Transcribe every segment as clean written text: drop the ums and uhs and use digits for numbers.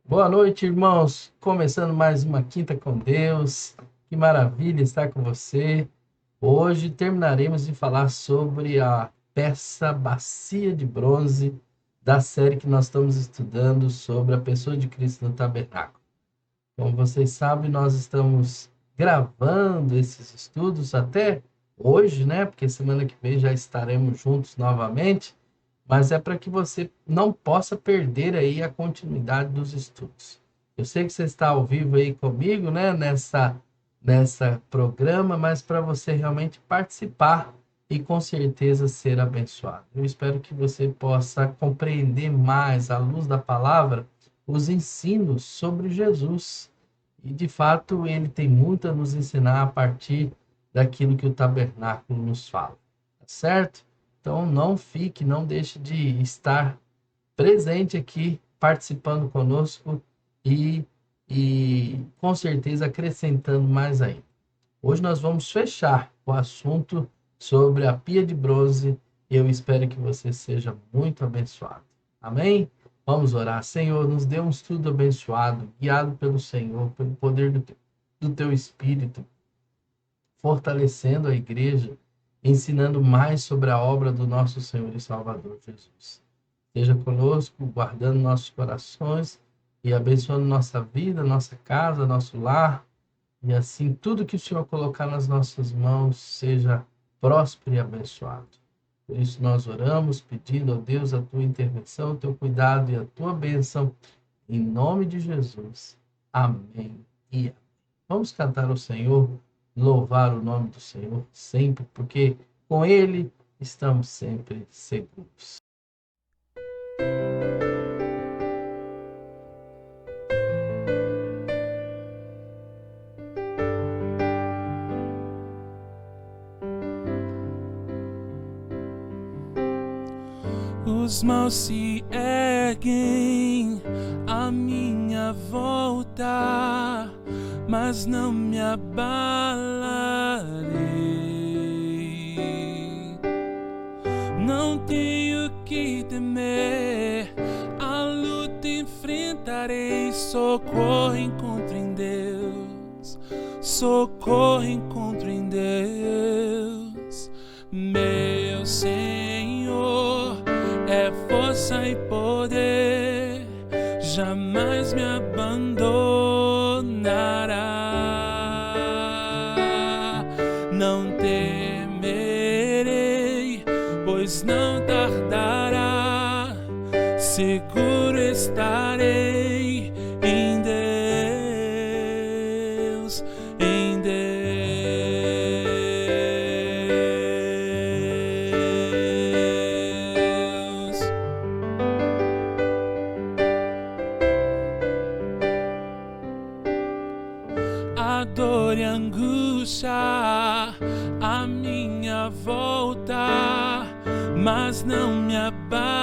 Boa noite, irmãos. Começando mais uma Quinta com Deus. Que maravilha estar com você. Hoje terminaremos de falar sobre a peça Bacia de Bronze da série que nós estamos estudando sobre a pessoa de Cristo no tabernáculo. Como vocês sabem, nós estamos gravando esses estudos até hoje, né? Porque semana que vem já estaremos juntos novamente. Mas é para que você não possa perder aí a continuidade dos estudos. Eu sei que você está ao vivo aí comigo, né, nessa programa, mas para você realmente participar e com certeza ser abençoado. Eu espero que você possa compreender mais, à luz da palavra, os ensinos sobre Jesus. E, de fato, ele tem muito a nos ensinar a partir daquilo que o tabernáculo nos fala. Tá certo? Então, não deixe de estar presente aqui, participando conosco e com certeza acrescentando mais ainda. Hoje nós vamos fechar o assunto sobre a pia de bronze e eu espero que você seja muito abençoado. Amém? Vamos orar. Senhor, nos dê um estudo abençoado, guiado pelo Senhor, pelo poder do teu Espírito, fortalecendo a igreja, ensinando mais sobre a obra do nosso Senhor e Salvador Jesus. Esteja conosco, guardando nossos corações e abençoando nossa vida, nossa casa, nosso lar. E assim, tudo que o Senhor colocar nas nossas mãos seja próspero e abençoado. Por isso nós oramos, pedindo a Deus a tua intervenção, o teu cuidado e a tua bênção. Em nome de Jesus. Amém e amém. Vamos cantar ao Senhor, louvar o nome do Senhor sempre, porque com Ele estamos sempre seguros. Os maus se erguem à minha volta, mas não me abalarei. Não tenho que temer, a luta enfrentarei. Socorro encontro em Deus, socorro encontro em Deus. Meu Senhor é força e poder, jamais me abandonará. Não tem pois não tardará, seguro estarei em Deus, em Deus. A dor e a angústia à minha volta, mas não me abalarei.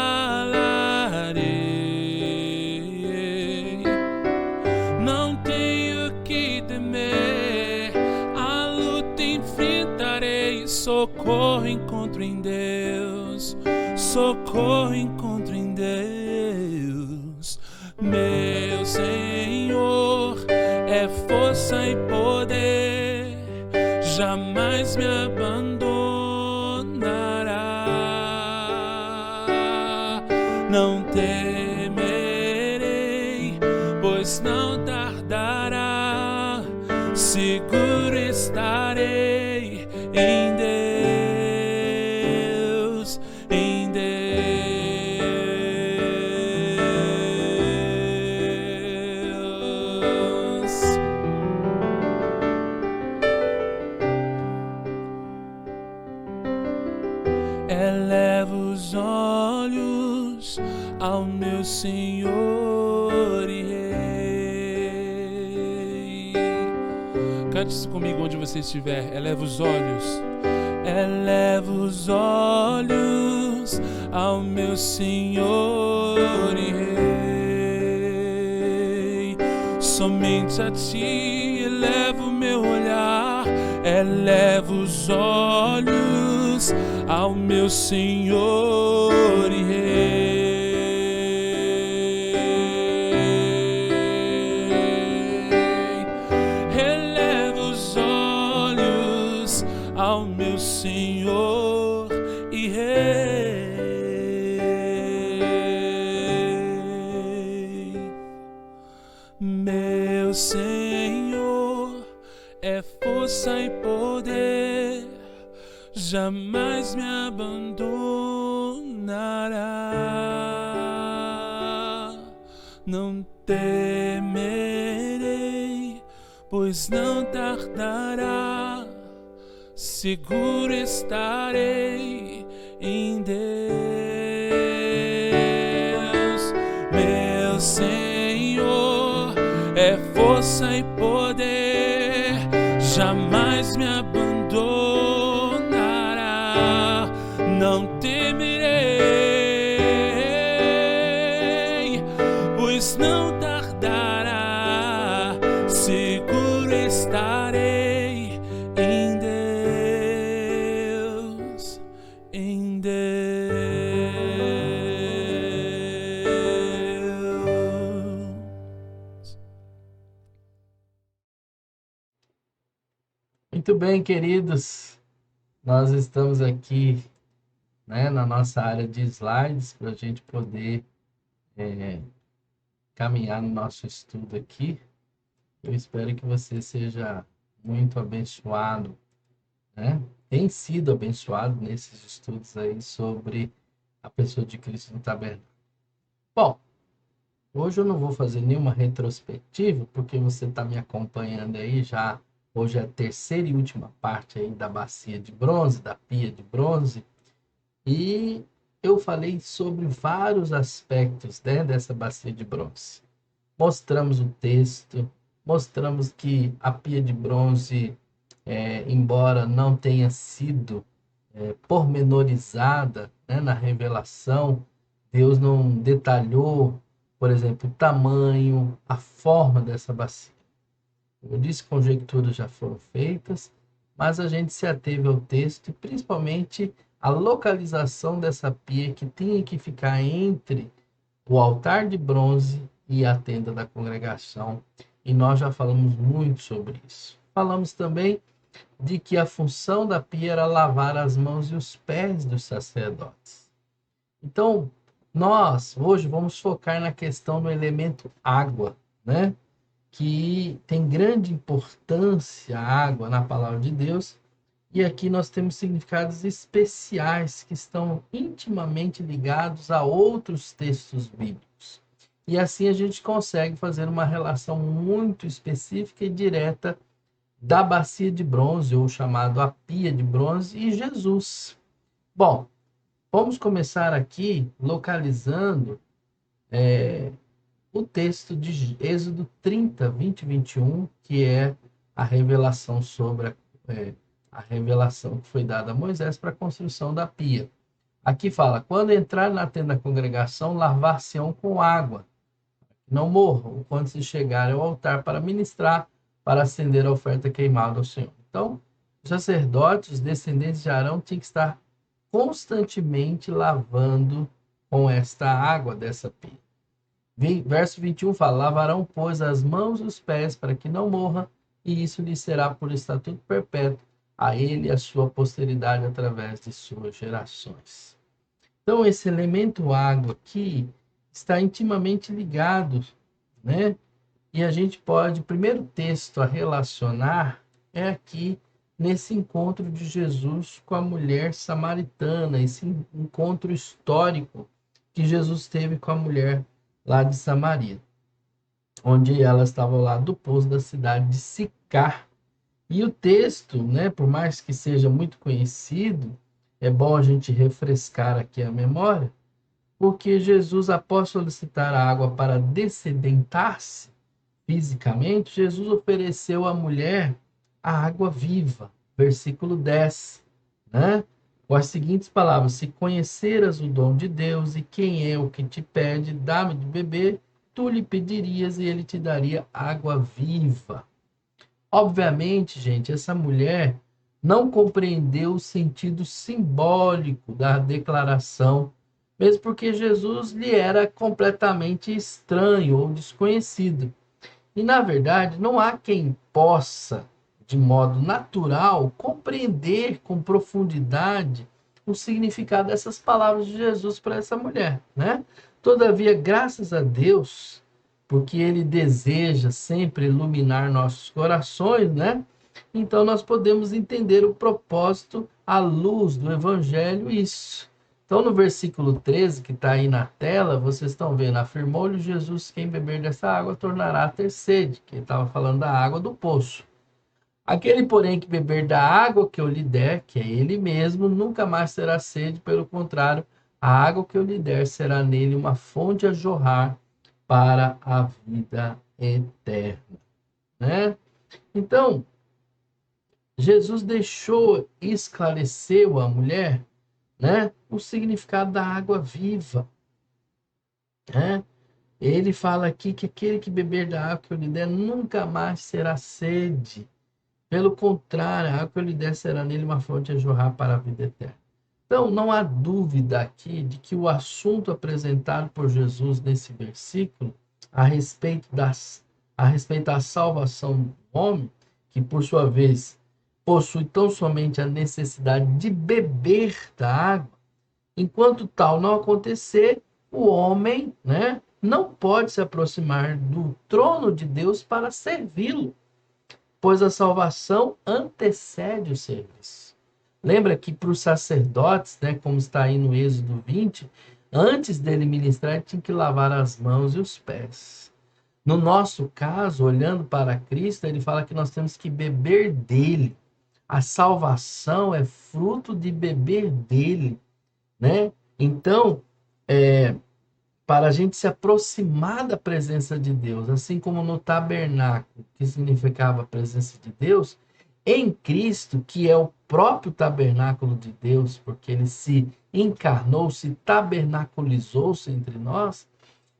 Não tenho que temer, a luta enfrentarei. Socorro encontro em Deus, socorro encontro em Deus. Meu Senhor é força e poder, jamais me abandonará. Não temerei, pois não tardará, seguro estarei em Deus, em Deus. Elevo os olhos ao meu Senhor e Rei. Cante isso comigo onde você estiver. Eleva os olhos. Elevo os olhos ao meu Senhor e Rei. Somente a ti elevo meu olhar. Elevo os olhos ao meu Senhor e Rei. Elevo os olhos ao meu Senhor e Rei. Meu Senhor é força e poder, jamais me abandonará. Não temerei, pois não tardará, seguro estarei em Deus. Meu Senhor é força e poder, jamais me abandonará. Não temerei, pois não tardará, seguro estarei em Deus, em Deus. Muito bem, queridos. Nós estamos aqui, né, na nossa área de slides para a gente poder caminhar no nosso estudo aqui. Eu espero que você seja muito abençoado, né? Tem sido abençoado nesses estudos aí sobre a pessoa de Cristo no tabernáculo. Bom, hoje eu não vou fazer nenhuma retrospectiva, porque você está me acompanhando aí já. Hoje é a terceira e última parte aí da bacia de bronze, da pia de bronze. E eu falei sobre vários aspectos, né, dessa bacia de bronze. Mostramos o texto, mostramos que a pia de bronze, embora não tenha sido pormenorizada, né, na revelação, Deus não detalhou, por exemplo, o tamanho, a forma dessa bacia. Eu disse, conjecturas já foram feitas, mas a gente se ateve ao texto e principalmente a localização dessa pia que tinha que ficar entre o altar de bronze e a tenda da congregação. E nós já falamos muito sobre isso. Falamos também de que a função da pia era lavar as mãos e os pés dos sacerdotes. Então, nós hoje vamos focar na questão do elemento água, né? Que tem grande importância a água na palavra de Deus, E aqui nós temos significados especiais que estão intimamente ligados a outros textos bíblicos. E assim a gente consegue fazer uma relação muito específica e direta da bacia de bronze, ou chamado a pia de bronze, e Jesus. Bom, vamos começar aqui localizando o texto de Êxodo 30, 20 e 21, que é a revelação sobre a revelação que foi dada a Moisés para a construção da pia. Aqui fala: quando entrar na tenda da congregação, lavar-se-ão com água, não morram, quando se chegarem ao altar para ministrar, para acender a oferta queimada ao Senhor. Então, os sacerdotes, os descendentes de Arão, tinham que estar constantemente lavando com esta água dessa pia. Verso 21 fala: lavarão, pois, as mãos e os pés para que não morra, e isso lhe será por estatuto perpétuo a ele e a sua posteridade através de suas gerações. Então, esse elemento água aqui está intimamente ligado, né? E a gente pode, o primeiro texto a relacionar é aqui nesse encontro de Jesus com a mulher samaritana, esse encontro histórico que Jesus teve com a mulher lá de Samaria, onde ela estava ao lado do poço da cidade de Sicar. E o texto, né, por mais que seja muito conhecido, é bom a gente refrescar aqui a memória, porque Jesus, após solicitar a água para dessedentar-se fisicamente, Jesus ofereceu à mulher a água viva. Versículo 10, né? Com as seguintes palavras: se conheceras o dom de Deus e quem é o que te pede, dá-me de beber, tu lhe pedirias e ele te daria água viva. Obviamente, gente, essa mulher não compreendeu o sentido simbólico da declaração, mesmo porque Jesus lhe era completamente estranho ou desconhecido. E, na verdade, não há quem possa, de modo natural, compreender com profundidade o significado dessas palavras de Jesus para essa mulher, né? Todavia, graças a Deus, porque Ele deseja sempre iluminar nossos corações, né? Então, nós podemos entender o propósito à luz do Evangelho, isso. Então, no versículo 13, que está aí na tela, vocês estão vendo: afirmou-lhe Jesus, quem beber dessa água tornará a ter sede, que ele estava falando da água do poço. Aquele, porém, que beber da água que eu lhe der, que é ele mesmo, nunca mais terá sede, pelo contrário, a água que eu lhe der será nele uma fonte a jorrar para a vida eterna, né? Então, Jesus deixou, esclareceu à mulher, né, o significado da água viva, né? Ele fala aqui que aquele que beber da água que eu lhe der nunca mais será sede. Pelo contrário, a água que eu lhe der será nele uma fonte a jorrar para a vida eterna. Então, não há dúvida aqui de que o assunto apresentado por Jesus nesse versículo, a respeito da salvação do homem, que por sua vez possui tão somente a necessidade de beber da água, enquanto tal não acontecer, o homem, né, não pode se aproximar do trono de Deus para servi-lo, pois a salvação antecede o serviço. Lembra que para os sacerdotes, né, como está aí no Êxodo 20, antes dele ministrar, ele tinha que lavar as mãos e os pés. No nosso caso, olhando para Cristo, ele fala que nós temos que beber dele. A salvação é fruto de beber dele, né? Então, para a gente se aproximar da presença de Deus, assim como no tabernáculo, que significava a presença de Deus, em Cristo, que é o próprio tabernáculo de Deus, porque ele se encarnou, se tabernaculizou-se entre nós,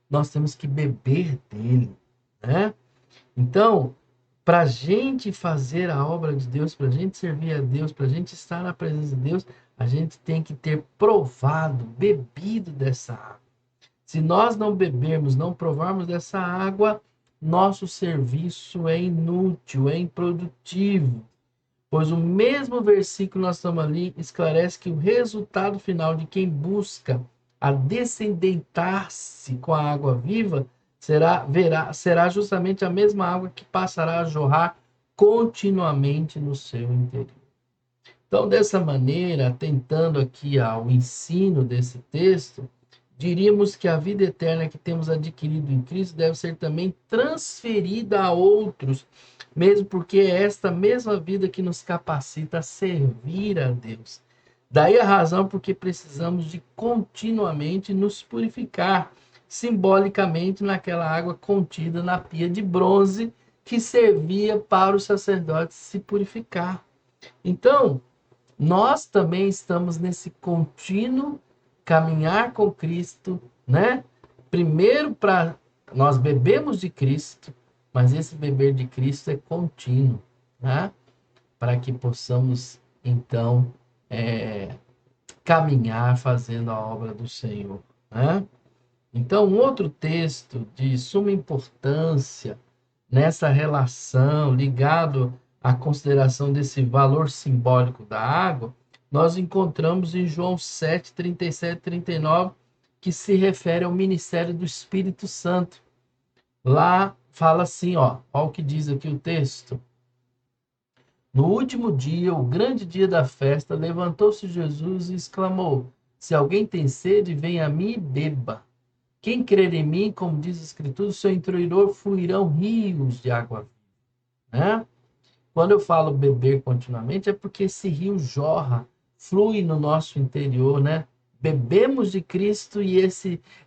nós temos que beber dele, né? Então, para a gente fazer a obra de Deus, para a gente servir a Deus, para a gente estar na presença de Deus, a gente tem que ter provado, bebido dessa água. Se nós não bebermos, não provarmos dessa água, nosso serviço é inútil, é improdutivo. Pois o mesmo versículo que nós estamos ali esclarece que o resultado final de quem busca a descendentar-se com a água viva será justamente a mesma água que passará a jorrar continuamente no seu interior. Então, dessa maneira, atentando aqui ao ensino desse texto, diríamos que a vida eterna que temos adquirido em Cristo deve ser também transferida a outros, mesmo porque é esta mesma vida que nos capacita a servir a Deus. Daí a razão porque precisamos de continuamente nos purificar, simbolicamente naquela água contida na pia de bronze que servia para os sacerdotes se purificar. Então, nós também estamos nesse contínuo caminhar com Cristo, né? Primeiro nós bebemos de Cristo, mas esse beber de Cristo é contínuo, né? Para que possamos então caminhar fazendo a obra do Senhor, né? Então, um outro texto de suma importância nessa relação, ligado à consideração desse valor simbólico da água, nós encontramos em João 7, 37 e 39, que se refere ao ministério do Espírito Santo. Lá fala assim, ó o que diz aqui o texto. No último dia, o grande dia da festa, levantou-se Jesus e exclamou: se alguém tem sede, venha a mim e beba. Quem crer em mim, como diz a Escritura, do seu interior fluirão rios de água viva. Né? Quando eu falo beber continuamente, é porque esse rio jorra, flui no nosso interior, né? Bebemos de Cristo e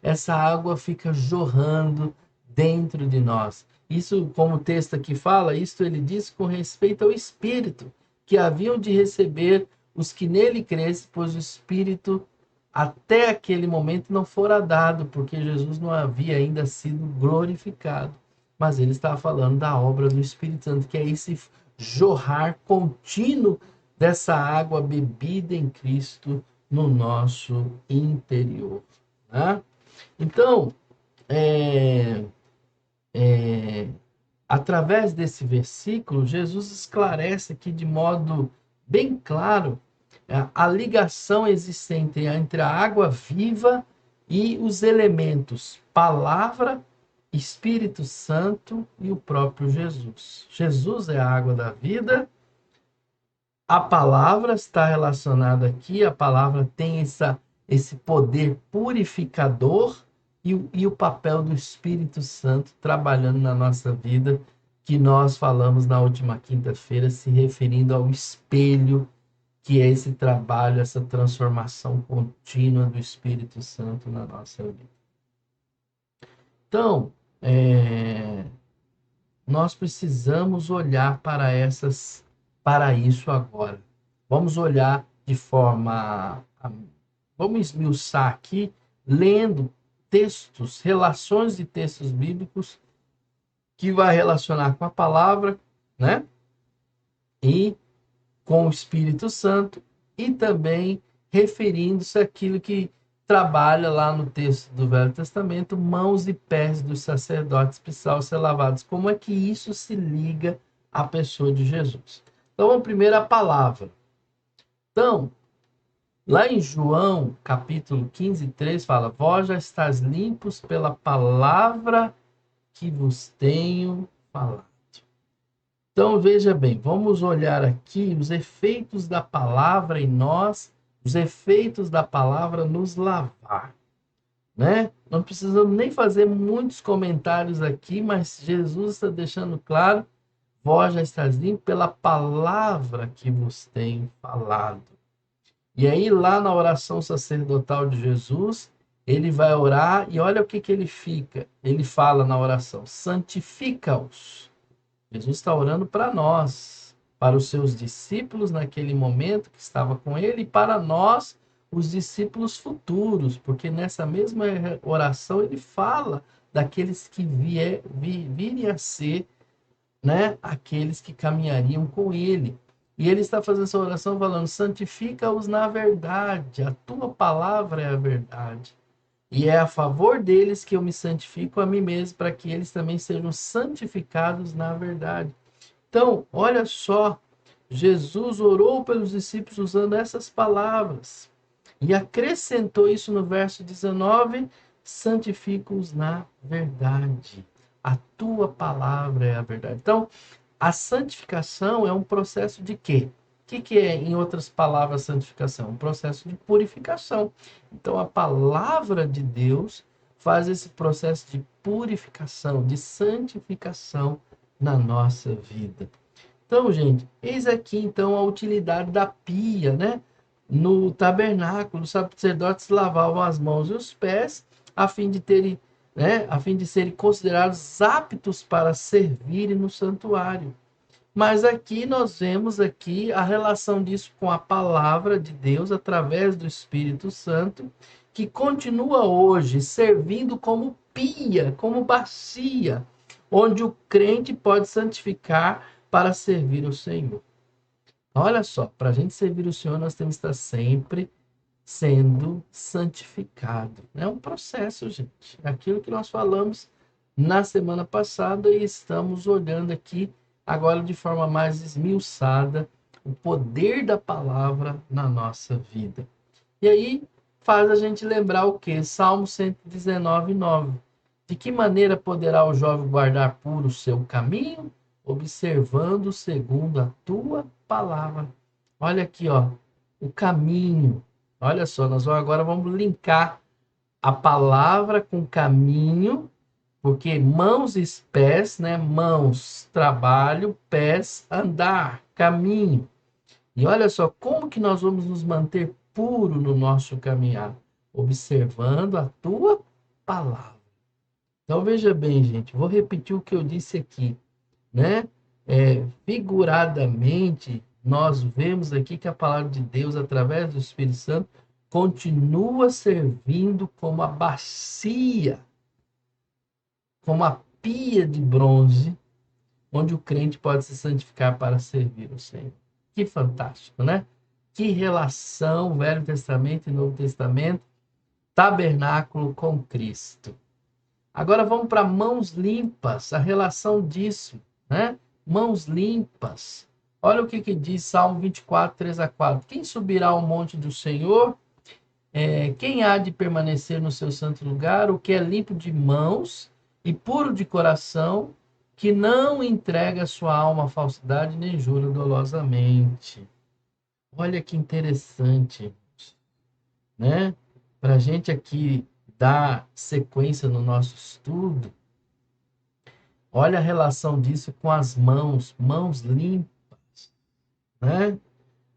essa água fica jorrando dentro de nós. Isso, como o texto aqui fala, isto ele diz com respeito ao Espírito, que haviam de receber os que nele crescem, pois o Espírito até aquele momento não fora dado, porque Jesus não havia ainda sido glorificado. Mas ele estava falando da obra do Espírito Santo, que é esse jorrar contínuo dessa água bebida em Cristo no nosso interior. Né? Então, através desse versículo, Jesus esclarece aqui de modo bem claro a ligação existente entre a água viva e os elementos palavra, Espírito Santo e o próprio Jesus. Jesus é a água da vida. A palavra está relacionada aqui, a palavra tem esse poder purificador e o papel do Espírito Santo trabalhando na nossa vida, que nós falamos na última quinta-feira, se referindo ao espelho, que é esse trabalho, essa transformação contínua do Espírito Santo na nossa vida. Então, nós precisamos olhar para isso agora. Vamos olhar de forma... Vamos esmiuçar aqui, lendo textos, relações de textos bíblicos, que vai relacionar com a palavra, né? E com o Espírito Santo, e também referindo-se àquilo que trabalha lá no texto do Velho Testamento, mãos e pés dos sacerdotes precisavam ser lavados. Como é que isso se liga à pessoa de Jesus? Então, vamos primeiro à palavra. Então, lá em João, capítulo 15, 3, fala: vós já estáis limpos pela palavra que vos tenho falado. Então, veja bem, vamos olhar aqui os efeitos da palavra em nós, os efeitos da palavra nos lavar, né? Não precisamos nem fazer muitos comentários aqui, mas Jesus está deixando claro: vós já estáis limpos pela palavra que vos tenho falado. E aí, lá na oração sacerdotal de Jesus, ele vai orar e olha o que ele fica. Ele fala na oração: santifica-os. Jesus está orando para nós, para os seus discípulos naquele momento que estava com ele, e para nós, os discípulos futuros, porque nessa mesma oração ele fala daqueles que virem a ser, né, aqueles que caminhariam com ele. E ele está fazendo essa oração falando: santifica-os na verdade, a tua palavra é a verdade. E é a favor deles que eu me santifico a mim mesmo, para que eles também sejam santificados na verdade. Então, olha só, Jesus orou pelos discípulos usando essas palavras. E acrescentou isso no verso 19: santifica-os na verdade. A tua palavra é a verdade. Então, a santificação é um processo de quê? que é, em outras palavras, santificação? Um processo de purificação. Então, a palavra de Deus faz esse processo de purificação, de santificação na nossa vida. Então, gente, eis aqui então a utilidade da pia, né? No tabernáculo, os sacerdotes lavavam as mãos e os pés a fim de terem, né, a fim de serem considerados aptos para servirem no santuário. Mas aqui nós vemos aqui a relação disso com a palavra de Deus através do Espírito Santo, que continua hoje servindo como pia, como bacia, onde o crente pode santificar para servir o Senhor. Olha só, para a gente servir o Senhor, nós temos que estar sempre sendo santificado. É um processo, gente. Aquilo que nós falamos na semana passada e estamos olhando aqui agora de forma mais esmiuçada o poder da palavra na nossa vida. E aí faz a gente lembrar o quê? Salmo 119, 9. De que maneira poderá o jovem guardar puro o seu caminho? Observando segundo a tua palavra. Olha aqui, ó, o caminho. Olha só, agora vamos linkar a palavra com caminho, porque mãos e pés, né? Mãos, trabalho, pés, andar, caminho. E olha só, como que nós vamos nos manter puro no nosso caminhar? Observando a tua palavra. Então veja bem, gente, vou repetir o que eu disse aqui, né? Figuradamente, nós vemos aqui que a palavra de Deus, através do Espírito Santo, continua servindo como a bacia, como a pia de bronze, onde o crente pode se santificar para servir o Senhor. Que fantástico, né? Que relação, Velho Testamento e Novo Testamento, tabernáculo com Cristo. Agora vamos para mãos limpas, a relação disso, né? Mãos limpas. Olha o que diz Salmo 24, 3-4. Quem subirá ao monte do Senhor? Quem há de permanecer no seu santo lugar? O que é limpo de mãos e puro de coração, que não entrega sua alma à falsidade, nem jura dolosamente. Olha que interessante, né? Para a gente aqui dar sequência no nosso estudo, olha a relação disso com as mãos limpas, né?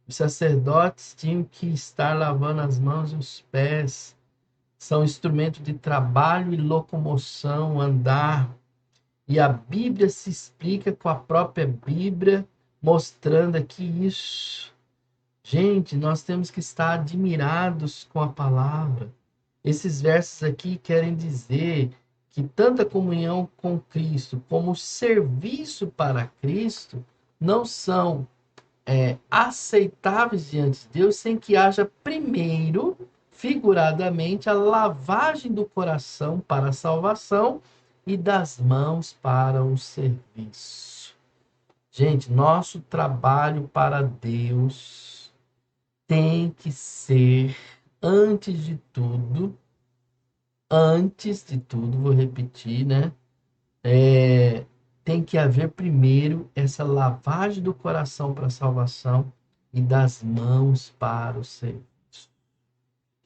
Os sacerdotes tinham que estar lavando as mãos e os pés. São instrumentos de trabalho e locomoção, andar. E a Bíblia se explica com a própria Bíblia, mostrando aqui isso. Gente, nós temos que estar admirados com a palavra. Esses versos aqui querem dizer que tanta comunhão com Cristo como serviço para Cristo não são aceitáveis diante de Deus sem que haja primeiro, figuradamente, a lavagem do coração para a salvação e das mãos para o serviço. Gente, nosso trabalho para Deus tem que ser, antes de tudo, vou repetir, né? Tem que haver primeiro essa lavagem do coração para a salvação e das mãos para o serviço.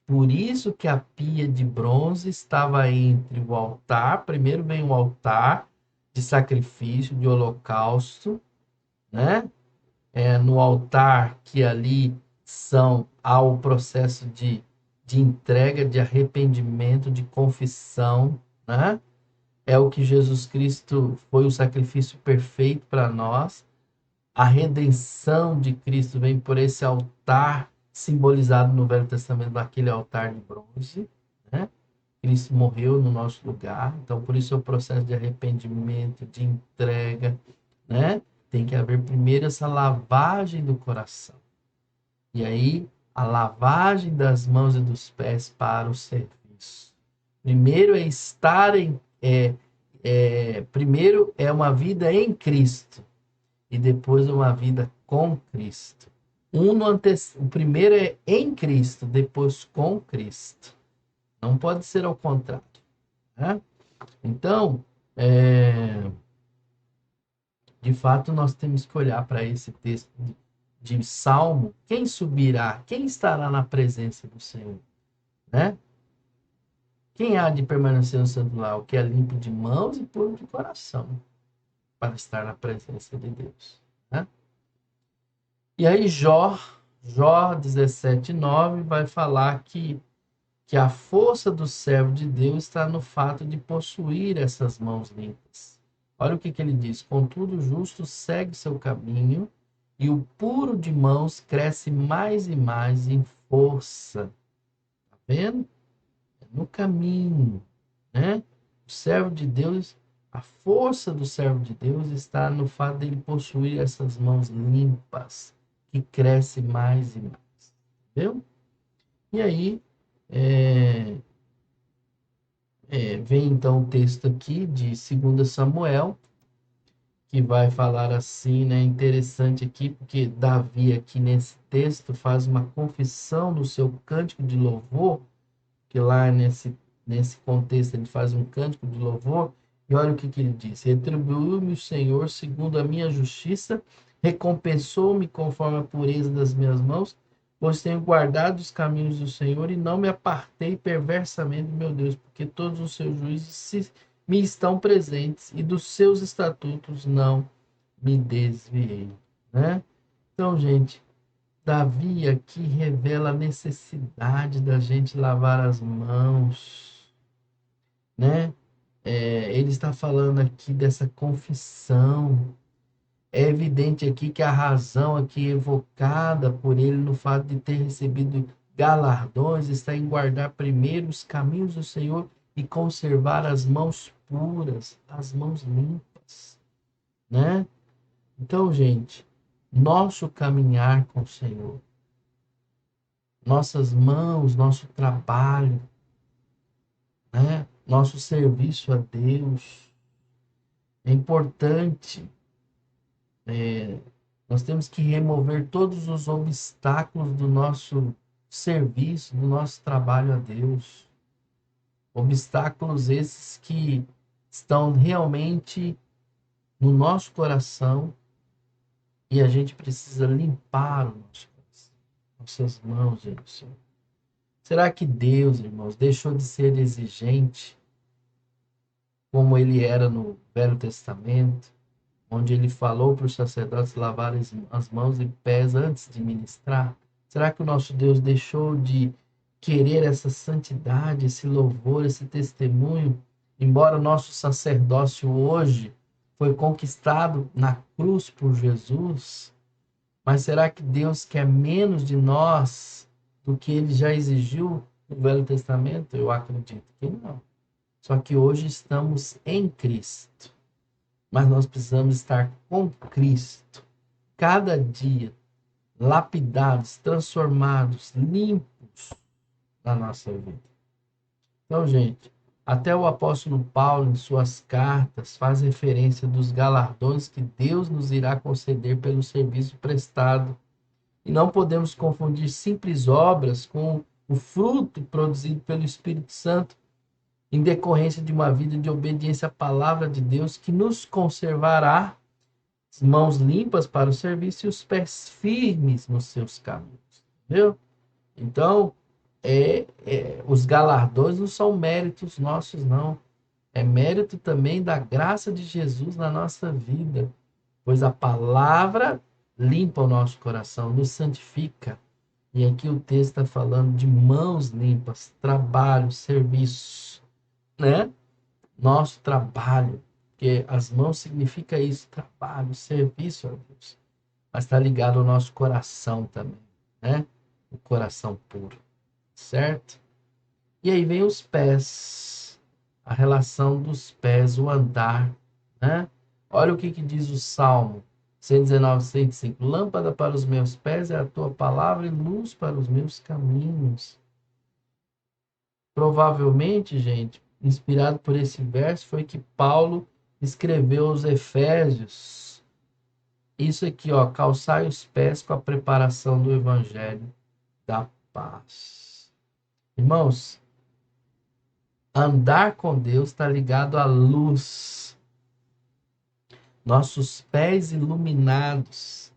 Por isso que a pia de bronze estava entre o altar, primeiro vem o altar de sacrifício, de holocausto, né? No altar que ali há o processo de entrega, de arrependimento, de confissão, né? É o que Jesus Cristo foi o sacrifício perfeito para nós. A redenção de Cristo vem por esse altar simbolizado no Velho Testamento, naquele altar de bronze, né? Cristo morreu no nosso lugar, então por isso é o processo de arrependimento, de entrega, né? Tem que haver primeiro essa lavagem do coração. E aí, a lavagem das mãos e dos pés para o serviço. Primeiro primeiro é uma vida em Cristo e depois uma vida com Cristo. O primeiro é em Cristo, depois com Cristo. Não pode ser ao contrário, né? Então, de fato, nós temos que olhar para esse texto de Salmo, quem subirá? Quem estará na presença do Senhor? Né? Quem há de permanecer no santo lugar? O que é limpo de mãos e puro de coração, para estar na presença de Deus. Né? E aí Jó 17:9 vai falar que a força do servo de Deus está no fato de possuir essas mãos limpas. Olha o que ele diz: contudo, o justo segue seu caminho e o puro de mãos cresce mais e mais em força. Tá vendo? É no caminho, né? O servo de Deus, a força do servo de Deus está no fato de ele possuir essas mãos limpas, que cresce mais e mais. Entendeu? E aí, vem então o texto aqui de 2 Samuel, que vai falar assim, né? Interessante aqui, porque Davi aqui nesse texto faz uma confissão do seu cântico de louvor, que lá nesse contexto ele faz um cântico de louvor, e olha o que ele diz: retribuiu-me o Senhor segundo a minha justiça, recompensou-me conforme a pureza das minhas mãos, pois tenho guardado os caminhos do Senhor e não me apartei perversamente do meu Deus, porque todos os seus juízos me estão presentes e dos seus estatutos não me desviei. Né? Então, gente, Davi aqui revela a necessidade da gente lavar as mãos, né? Ele está falando aqui dessa confissão. É evidente aqui que a razão aqui evocada por ele no fato de ter recebido galardões está em guardar primeiro os caminhos do Senhor e conservar as mãos puras, as mãos limpas, né? Então, gente, nosso caminhar com o Senhor, nossas mãos, nosso trabalho, né? Nosso serviço a Deus, é importante. Nós temos que remover todos os obstáculos do nosso serviço, do nosso trabalho a Deus. Obstáculos esses que estão realmente no nosso coração e a gente precisa limpar o nosso coração, nossas mãos, gente. Será que Deus, irmãos, deixou de ser exigente como ele era no Velho Testamento, onde ele falou para os sacerdotes lavarem as mãos e pés antes de ministrar? Será que o nosso Deus deixou de querer essa santidade, esse louvor, esse testemunho, embora nosso sacerdócio hoje foi conquistado na cruz por Jesus? Mas será que Deus quer menos de nós do que ele já exigiu no Velho Testamento? Eu acredito que não. Só que hoje estamos em Cristo. Mas nós precisamos estar com Cristo. Cada dia, lapidados, transformados, limpos na nossa vida. Então, gente, até o apóstolo Paulo, em suas cartas, faz referência dos galardões que Deus nos irá conceder pelo serviço prestado. E não podemos confundir simples obras com o fruto produzido pelo Espírito Santo, em decorrência de uma vida de obediência à palavra de Deus, que nos conservará as mãos limpas para o serviço e os pés firmes nos seus caminhos. Entendeu? Então, os galardões não são méritos nossos, não. É mérito também da graça de Jesus na nossa vida, pois a palavra limpa o nosso coração, nos santifica. E aqui o texto está falando de mãos limpas, trabalho, serviço, né? Nosso trabalho, porque as mãos significa isso, trabalho, serviço a Deus. Mas está ligado ao nosso coração também, né? O coração puro, certo? E aí vem os pés, a relação dos pés, o andar, né? Olha o que diz o Salmo 119, 105. Lâmpada para os meus pés é a tua palavra e luz para os meus caminhos. Provavelmente, gente, inspirado por esse verso, foi que Paulo escreveu aos Efésios. Isso aqui, ó, calçai os pés com a preparação do evangelho da paz. Irmãos, andar com Deus está ligado à luz. Nossos pés iluminados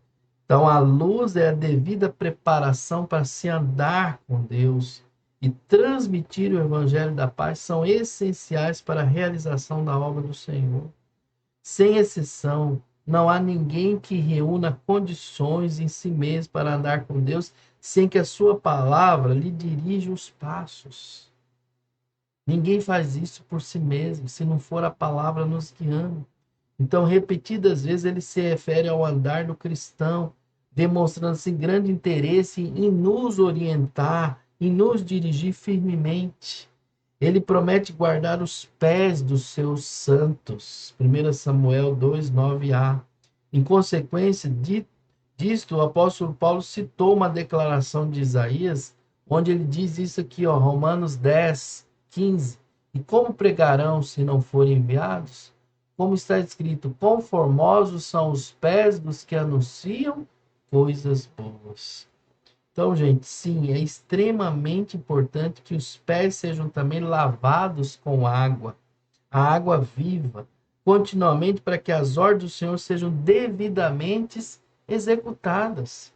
Então, a luz é a devida preparação para se andar com Deus e transmitir o evangelho da paz são essenciais para a realização da obra do Senhor. Sem exceção, não há ninguém que reúna condições em si mesmo para andar com Deus sem que a sua palavra lhe dirija os passos. Ninguém faz isso por si mesmo, se não for a palavra nos guiando. Então, repetidas vezes, ele se refere ao andar do cristão, demonstrando-se grande interesse em nos orientar, em nos dirigir firmemente. Ele promete guardar os pés dos seus santos. 1 Samuel 2, 9a. Em consequência disto, o apóstolo Paulo citou uma declaração de Isaías, onde ele diz isso aqui, ó, Romanos 10, 15. E como pregarão se não forem enviados? Como está escrito, quão formosos são os pés dos que anunciam coisas boas. Então, gente, sim, é extremamente importante que os pés sejam também lavados com água, a água viva, continuamente para que as ordens do Senhor sejam devidamente executadas.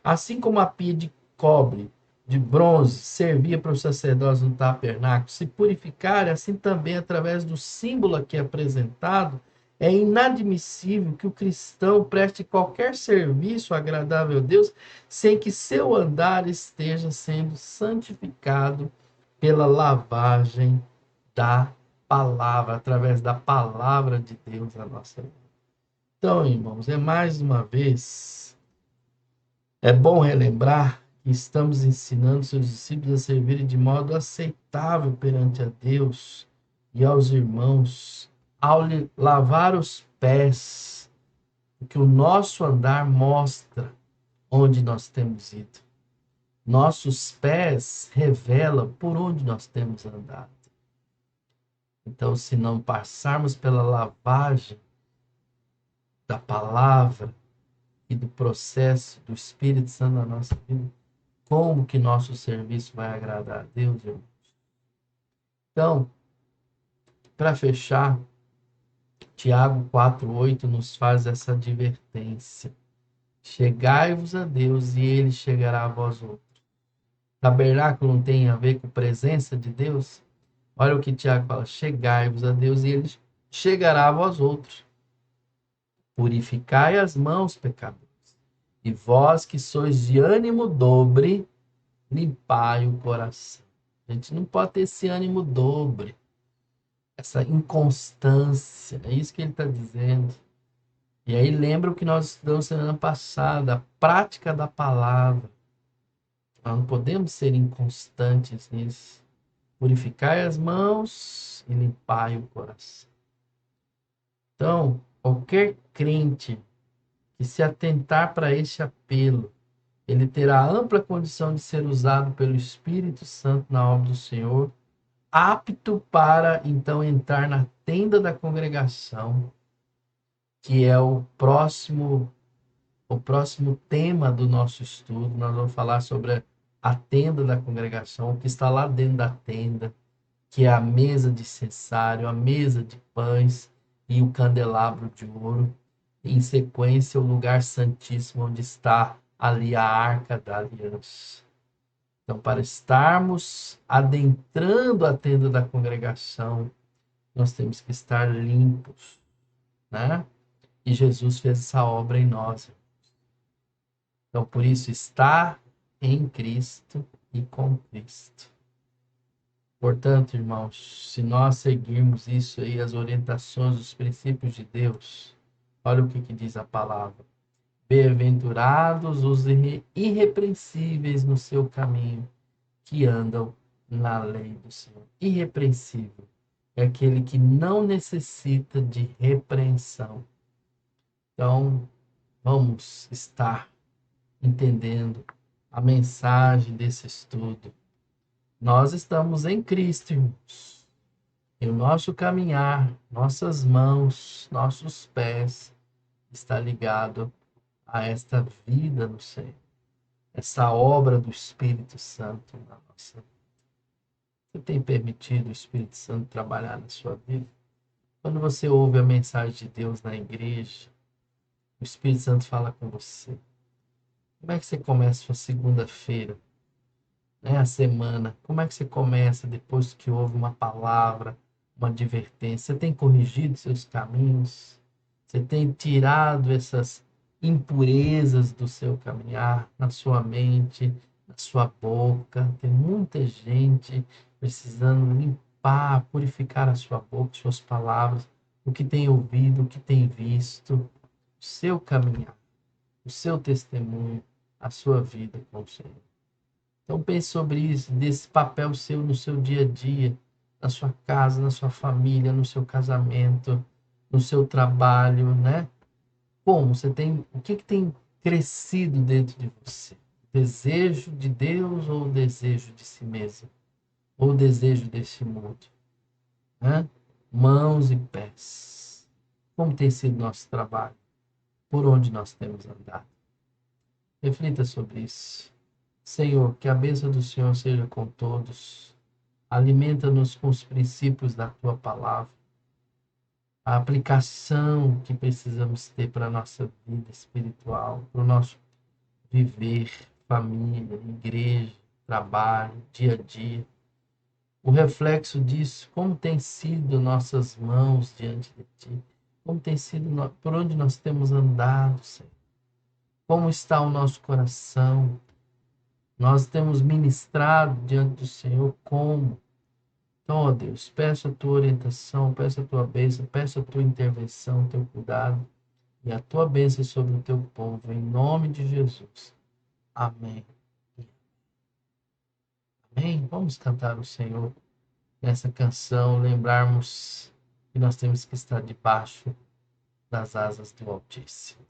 Assim como a pia de cobre, de bronze, servia para os sacerdotes no tabernáculo se purificar, assim também, através do símbolo aqui apresentado, é inadmissível que o cristão preste qualquer serviço agradável a Deus sem que seu andar esteja sendo santificado pela lavagem da palavra, através da palavra de Deus na nossa vida. Então, irmãos, mais uma vez, é bom relembrar que estamos ensinando seus discípulos a servirem de modo aceitável perante a Deus e aos irmãos, ao lavar os pés, porque o nosso andar mostra onde nós temos ido. Nossos pés revelam por onde nós temos andado. Então, se não passarmos pela lavagem da palavra e do processo do Espírito Santo na nossa vida, como que nosso serviço vai agradar a Deus, irmãos? Então, para fechar, Tiago 4:8 nos faz essa advertência. Chegai-vos a Deus e ele chegará a vós outros. Tabernáculo não tem a ver com presença de Deus? Olha o que Tiago fala, chegai-vos a Deus e ele chegará a vós outros. Purificai as mãos, pecadores. E vós que sois de ânimo dobre, limpai o coração. A gente não pode ter esse ânimo dobre, essa inconstância. É isso que ele está dizendo. E aí lembra o que nós estudamos semana passada, a prática da palavra. Nós não podemos ser inconstantes nisso. Purificai as mãos e limpai o coração. Então, qualquer crente que se atentar para este apelo, ele terá ampla condição de ser usado pelo Espírito Santo na obra do Senhor, apto para, então, entrar na tenda da congregação, que é o próximo tema do nosso estudo. Nós vamos falar sobre a tenda da congregação, o que está lá dentro da tenda, que é a mesa de incensário, a mesa de pães e o candelabro de ouro. Em sequência, o lugar santíssimo, onde está ali a arca da aliança. Então, para estarmos adentrando a tenda da congregação, nós temos que estar limpos, né? E Jesus fez essa obra em nós. Então, por isso, estar em Cristo e com Cristo. Portanto, irmãos, se nós seguirmos isso aí, as orientações, os princípios de Deus, olha o que diz a palavra. Bem-aventurados os irrepreensíveis no seu caminho, que andam na lei do Senhor. Irrepreensível é aquele que não necessita de repreensão. Então, vamos estar entendendo a mensagem desse estudo. Nós estamos em Cristo, irmãos. E o nosso caminhar, nossas mãos, nossos pés, está ligado a esta vida no Senhor, essa obra do Espírito Santo na nossa vida. Você tem permitido o Espírito Santo trabalhar na sua vida? Quando você ouve a mensagem de Deus na igreja, o Espírito Santo fala com você. Como é que você começa a sua segunda-feira, né? A semana? Como é que você começa depois que houve uma palavra, uma advertência? Você tem corrigido seus caminhos? Você tem tirado essas impurezas do seu caminhar, na sua mente, na sua boca? Tem muita gente precisando limpar, purificar a sua boca, suas palavras, o que tem ouvido, o que tem visto, o seu caminhar, o seu testemunho, a sua vida com o Senhor. Então pense sobre isso, desse papel seu no seu dia a dia, na sua casa, na sua família, no seu casamento, no seu trabalho, né? Como você tem, o que tem crescido dentro de você? Desejo de Deus ou o desejo de si mesmo? Ou o desejo deste mundo, né? Mãos e pés. Como tem sido nosso trabalho? Por onde nós temos andado? Reflita sobre isso. Senhor, que a bênção do Senhor seja com todos. Alimenta-nos com os princípios da tua palavra, a aplicação que precisamos ter para a nossa vida espiritual, para o nosso viver, família, igreja, trabalho, dia a dia. O reflexo disso, como tem sido nossas mãos diante de ti, como tem sido, por onde nós temos andado, Senhor. Como está o nosso coração? Nós temos ministrado diante do Senhor como? Então, ó Deus, peço a tua orientação, peço a tua bênção, peço a tua intervenção, o teu cuidado e a tua bênção sobre o teu povo, em nome de Jesus. Amém. Amém. Vamos cantar o Senhor nessa canção, lembrarmos que nós temos que estar debaixo das asas do Altíssimo.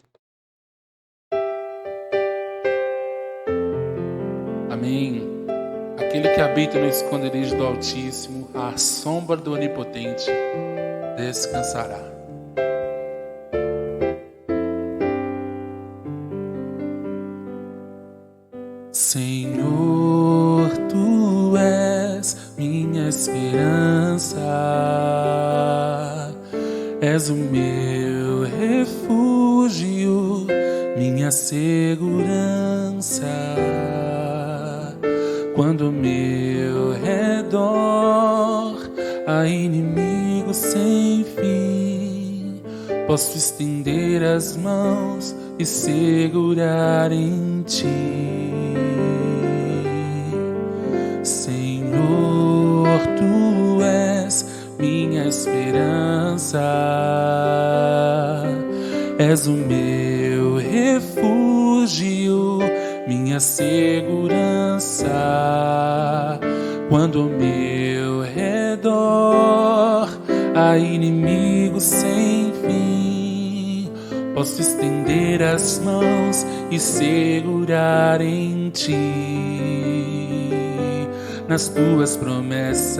Amém. Aquele que habita no esconderijo do Altíssimo, à sombra do Onipotente, descansará. Senhor, tu és minha esperança, és o meu refúgio, minha segurança. Quando ao meu redor há inimigos sem fim, posso estender as mãos e segurar em ti. Senhor, tu és minha esperança, és o meu refúgio, minha segurança. Quando ao meu redor há inimigos sem fim, posso estender as mãos e segurar em ti. Nas tuas promessas,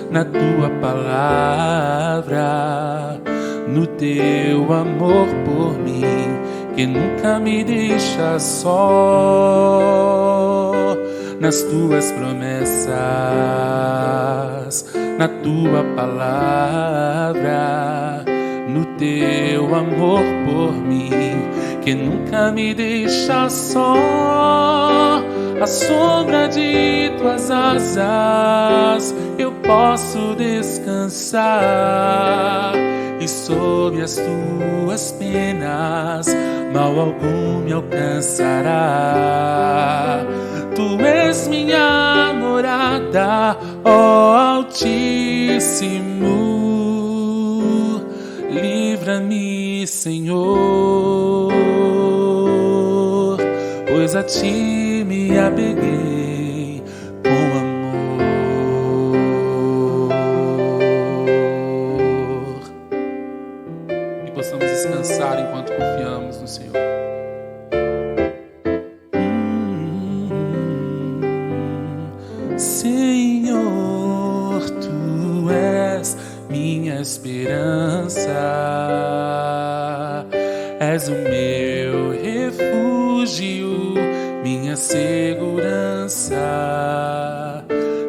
na tua palavra, no teu amor por mim, que nunca me deixa só. Nas tuas promessas, na tua palavra, no teu amor por mim, que nunca me deixa só. À sombra de tuas asas eu posso descansar, e sob as tuas penas mal algum me alcançará. Tu és minha morada, ó Altíssimo. Livra-me, Senhor, pois a ti me apeguei com amor. E possamos descansar enquanto confiamos no Senhor. Senhor, tu és minha esperança, és o meu refúgio, minha segurança.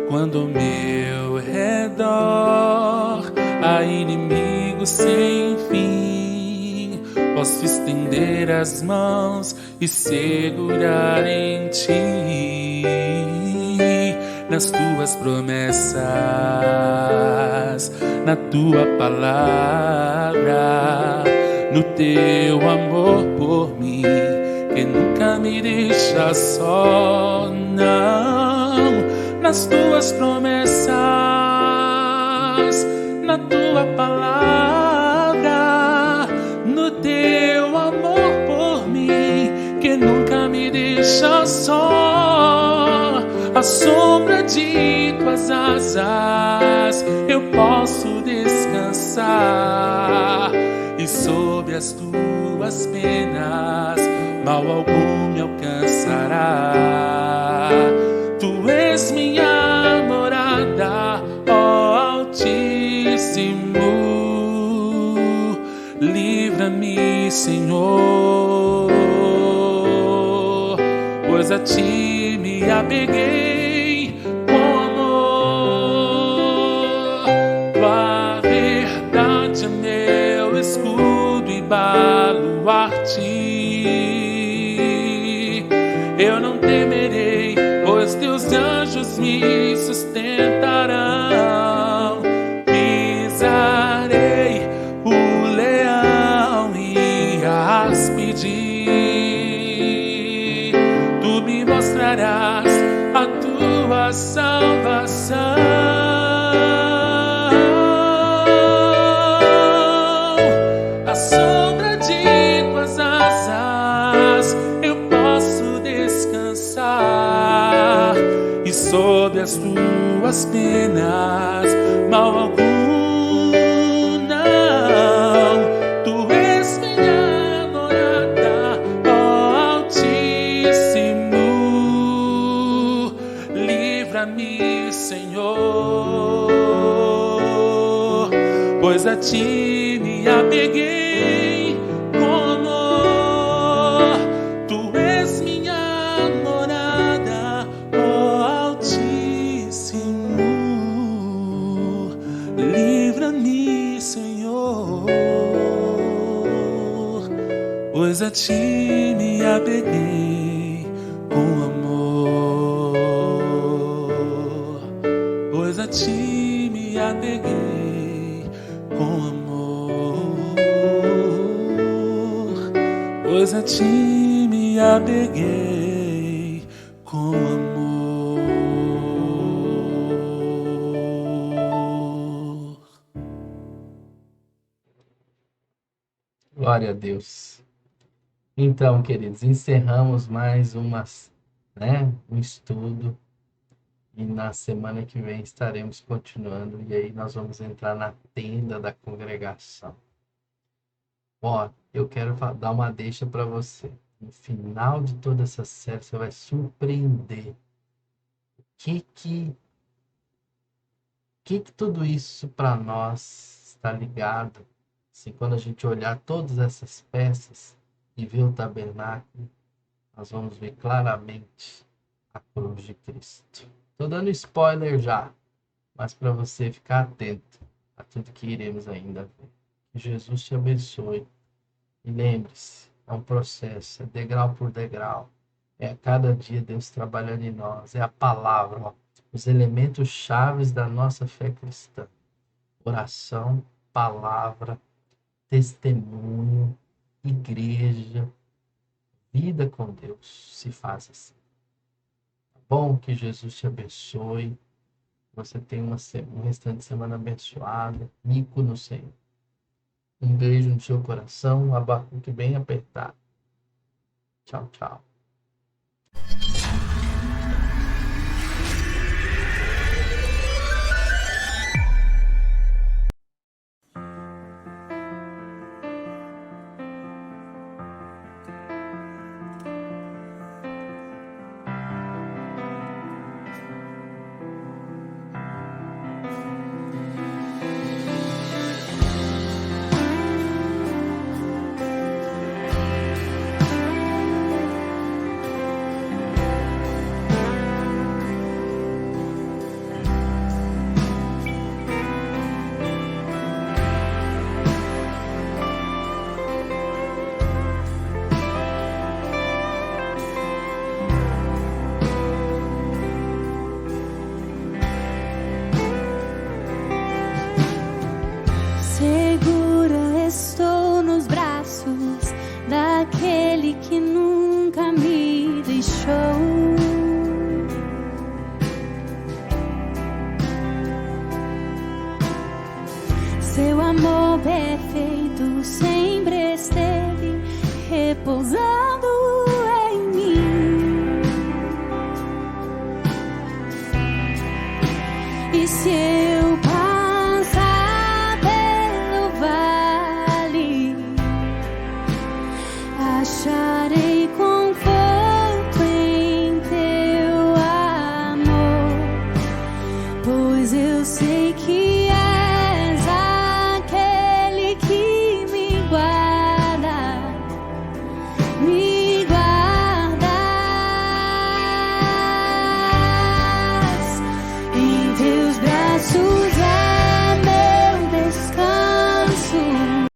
Quando ao meu redor há inimigos sem fim, posso estender as mãos e segurar em ti, nas tuas promessas, na tua palavra, no teu amor por mim, que nunca me deixa só, não, nas tuas promessas, na tua palavra, no teu amor por mim, que nunca me deixa só. À sombra de tuas asas eu posso descansar, e sob as tuas penas mal algum me alcançará. Tu és minha morada, ó Altíssimo. Livra-me, Senhor, pois a ti me apeguei com amor. Tua verdade é meu escudo e baluarte. Eu não temerei, pois teus anjos me sustentarão. Pisarei o leão e a áspide. Tu me mostrarás a tua salvação. À sombra de tuas asas eu posso descansar, e sob as tuas penas mal algum não. Tu és minha morada, ó Altíssimo. Livra-me, Senhor, pois a ti me apeguei com amor. Tu és minha morada, ó Altíssimo. Livra-me, Senhor, pois a ti me apeguei com amor. Pois a ti me apeguei com amor. Pois a ti me apeguei com amor. Glória a Deus. Então, queridos, encerramos mais um estudo, e na semana que vem estaremos continuando, e aí nós vamos entrar na tenda da congregação. Ó, eu quero dar uma deixa para você. No final de toda essa série, você vai surpreender o que tudo isso para nós está ligado. Assim, quando a gente olhar todas essas peças e ver o tabernáculo, nós vamos ver claramente a cruz de Cristo. Estou dando spoiler já, mas para você ficar atento a tudo que iremos ainda ver. Que Jesus te abençoe. E lembre-se, é um processo, é degrau por degrau. É a cada dia Deus trabalhando em nós. É a palavra, ó, os elementos chaves da nossa fé cristã. Oração, palavra, testemunho, igreja, vida com Deus se faz assim. Tá bom? Que Jesus te abençoe. Você tem um restante de semana abençoada. Rico no Senhor. Um beijo no seu coração. Um abacuque bem apertado. Tchau, tchau. pousando em mim. E se eu passar pelo vale, acharei conforto em teu amor, pois eu sei que